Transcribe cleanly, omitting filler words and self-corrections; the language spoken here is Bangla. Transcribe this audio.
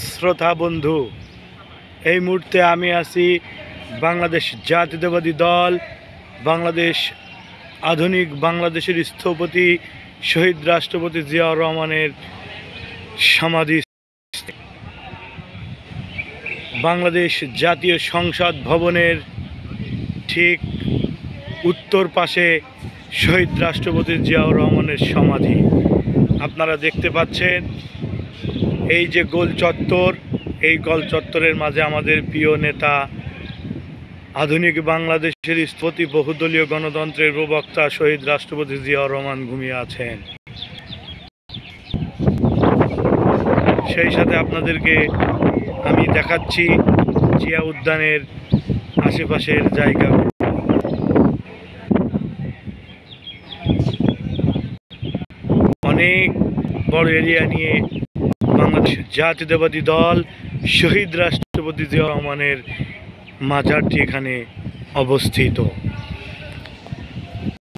শ্রোতা বন্ধু, এই মুহূর্তে আমি আছি বাংলাদেশ জাতীয়তাবাদী দল বাংলাদেশ আধুনিক বাংলাদেশের স্থপতি শহীদ রাষ্ট্রপতি জিয়াউর রহমানের সমাধি বাংলাদেশ জাতীয় সংসদ ভবনের ঠিক উত্তর পাশে শহীদ রাষ্ট্রপতি জিয়াউর রহমানের সমাধি আপনারা দেখতে পাচ্ছেন। এই যে গোল চত্বর, এই গোল চত্বরের মাঝে আমাদের প্রিয় নেতা আধুনিক বাংলাদেশের স্থপতি বহুদলীয় গণতন্ত্রের প্রবক্তা শহীদ রাষ্ট্রপতি জিয়াউর রহমান ঘুমিয়ে আছেন। সেই সাথে আপনাদেরকে আমি দেখাচ্ছি জিয়া উদ্যানের আশেপাশের জায়গা। অনেক বড় এরিয়া নিয়ে বাংলাদেশ জাতীয়তাবাদী দল শহীদ রাষ্ট্রপতি জিয়াউর রহমানের মাজারটি এখানে অবস্থিত।